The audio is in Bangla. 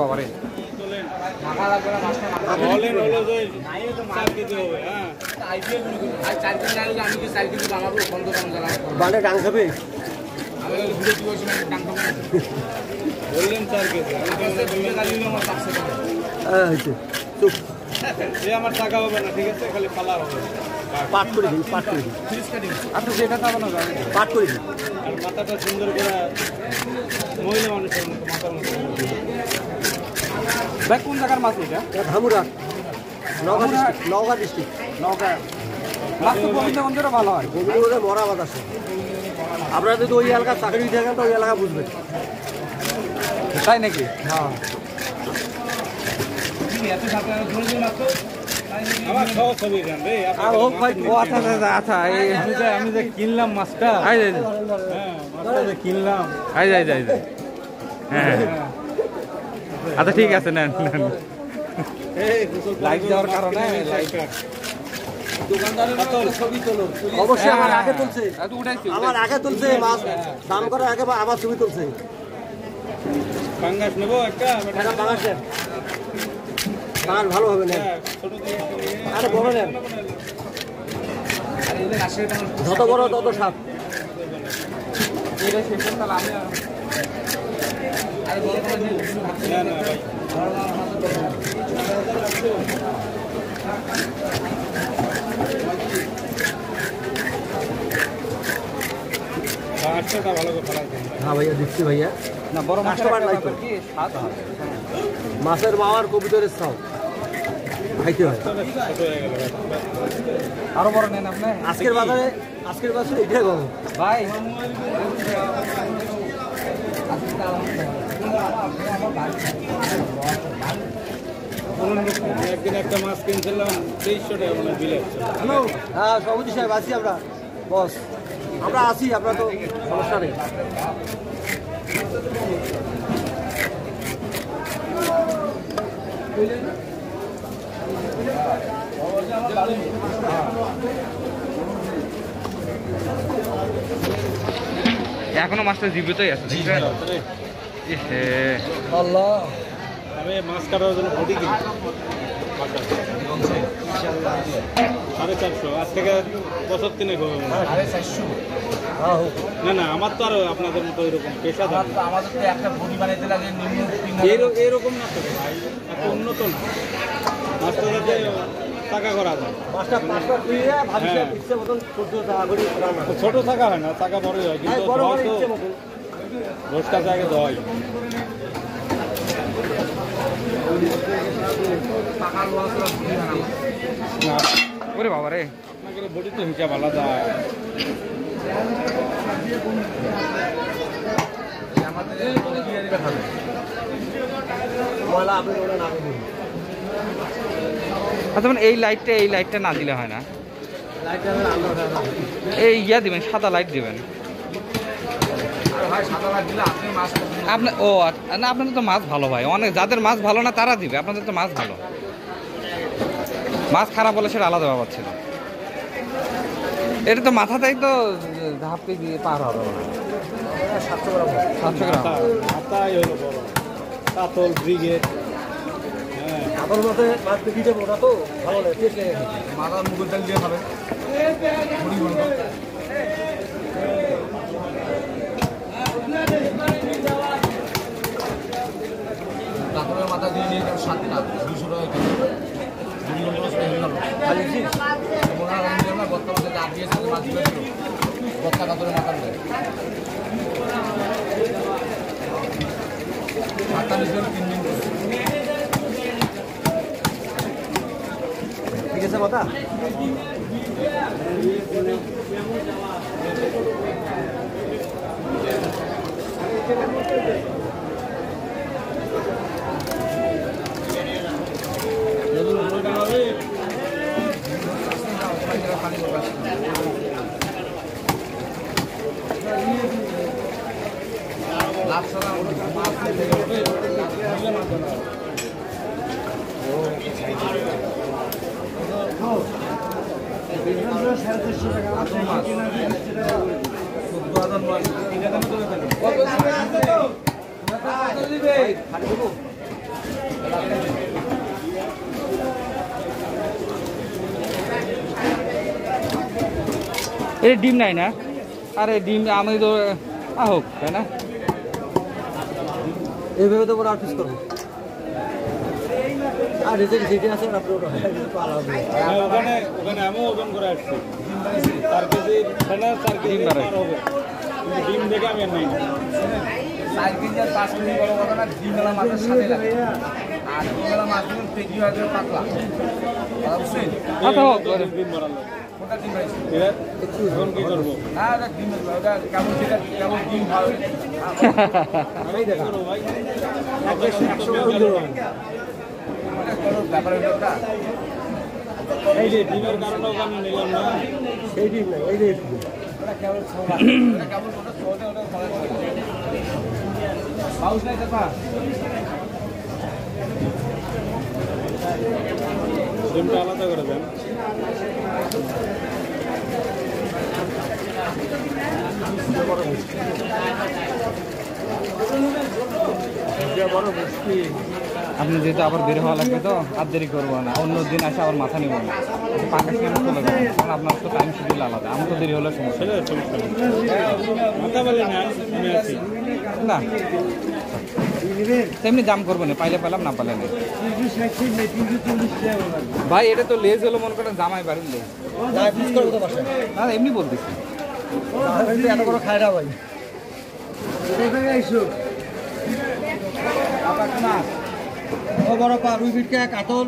বাবা রে বালে ডাং খাবে বললেন 4 কেজি চুপ আমার টাকা হবে না ঠিক আছে খালি পালা হবে পাট করে দিন পাট করে দিন আচ্ছা যেটা চাবানো যাবে পাট করে দিন আর মাথাটা সুন্দর করে মহিলা মানুষের মতো মাথার মতো ভাই কোন জায়গার মাছ এটা ধামুরা নওগাঁ ডিস্ট্রিক্ট নৌকা মাছ তো গোবিন্দগঞ্জেরও ভালো হয় গোবিন্দগঞ্জে মরা বাদ আছে আপনারা যদি ওই এলাকার চাকরি থাকেন তো ওই এলাকা বুঝবেন তাই নাকি হ্যাঁ আমার সব ছবি দেন রে আর হোক ভাই ও আচ্ছা আচ্ছা আচ্ছা আমি যে কিনলাম মাছটা হ্যাঁ মাছটা যে কিনলাম যাই হ্যাঁ আচ্ছা ঠিক আছে নেন লাইক দেওয়ার কারণে অবশ্যই আমার আগে তুলছে উঠাইছি আমার আগে তুলছে মাছ দাম করে আগে আমার ছবি তুলছে পাঙ্গাস নেবো একটা এটা বাংলাদেশের বাঙাল ভালো হবে না ছোট দিয়ে আরে বড় নেন যত বড় তত স্বাদ এটা শেষ তাহলে আমি না না ভাই মাছটা ভালো করে ফেলা হ্যাঁ ভাইয়া দিচ্ছি ভাইয়া না বড় মাছটা কাস্টমার লাইক কি স্বাদ হবে মাছের মাওয়ার কবুতরের চাও খাইতে হয় ছোট হয়ে গেল আরো বড় নেন আপনি আজকের বাজারে এটাই গরম ভাই একদিন একটা মাছ কিনছিলাম 2300 টাকা মানে বিলে হ্যালো হ্যাঁ সভাপতি সাহেব আছি আমরা বস আমরা আছি আপনার তো সমস্যা নেই এখনো মাছটা জীবিতই আছে আল্লাহ আমি মাছ কাটার জন্য বডি কিনি 450 আজ থেকে বছর 3 হবে না না আমার তো আর আপনাদের মতো এরকম পেশা থাকে আমাদের তো একটা বডি বানাইতে লাগে এরকম না তো ভাই এত উন্নত না মাছটা যাতে টাকা করা যায় মাছটা তুইয়া ভাবিস ইচ্ছে মতন 14 টাকা করে রান্না ছোট টাকা হয় না টাকা বড়ই হয় কিন্তু বড় বড় হয়তো ইচ্ছে মতন 10 টাকা আগে দয় ওরে বাবা রে আপনাকে বডি তো হিসাব আলাদা ময়লা আপনি ওরা না করুন আচ্ছা মানে এই লাইটটা না দিলে হয় না লাইটটা আলো দাও এই ইয়া দিবেন সাদা লাইট দিবেন আপনি ও না আপনাদের তো মাছ ভালো ভাই অনেক যাদের মাছ ভালো না তারা দিবে আপনাদের তো মাছ ভালো মাছ খারাপ বলে সেটা আলাদা ব্যাপার ছিল এটা তো মাথাতেই তো ধাপ দিয়ে পার হবে 700 গ্রাম 700 গ্রাম মাথায় হলো বড় কাতল ব্রিগেড আপনার মতে মাছ দিতে ওটা তো ভালো লাগে টেস্ট লাগে মাথার মুগের ডাল দিয়ে খাবে মাথা দিয়ে নিয়ে 7 টাকা 200 টাকা বর্তমানে চাপ দিয়েছে মাছ দিয়েছিল বস্তা কাতরে মাথা দেয় 47 জন 3 দিন ঠিক আছে মাথা এই ডিম নাই না? আরে ডিম আমি তো হোক তাই না? এইভাবে তো বড় 8 পিস করবো। আর যেটি আছে আপনি ওটা আলাদা। ওখানে ওখানে আমি ওজন করে আসছি 4 কেজি ফেনা 4 কেজি পার হবে। কিন্তু ডিম দেখে আমি আর নাই 4 কেজি আর 5 কেজি বড় কথা না, ডিমওয়ালা মাছের সাথে লাগে। আর ডিমওয়ালা মাছ কিন্তু পেটি হয় পাতলা, বুঝছেন? আচ্ছা হোক ডিম বাড়ালো ওটা ডিম পাইছে। এখন কি করবো? হ্যাঁ ওটা ডিম, ওটা কেমন যেটা কেমন ডিম হয় আমি দেখো ভাই 100 ওটা কোনো ব্যাপার হলো ওটা। এই যে ডিমের কারণে ওখানে নিলাম না। এই ডিম নাই, এই যে ওটা কেমন ছোলা, ওটা কেমন ওটা ছোটে ওটা খাওয়া যায়। পাউস নাই চাপা। ডিমটা আলাদা করে দেন। আপনি যেহেতু আবার বের হওয়া লাগবে তো আর দেরি করবো না, অন্য দিন আসে আবার মাথা নিব না, পাঁচ মিনিট চলে যাবে, কারণ আপনার তো টাইম শিডিউল আলাদা, আমি তো দেরি হলে সমস্যা মাথা বলে না আমি আছি না। তেমনি দাম করবো না, পাইলে পেলাম না পাইলে নেই। ভাই এটা তো লেজ হলো মনে করেন জামাই বাড়ির লেজ, না পিস করবো তো বাসায়। না এমনি বলতেছি। এত বড় খায় না ভাই। ও বড় পা রুই বিটকা কাতল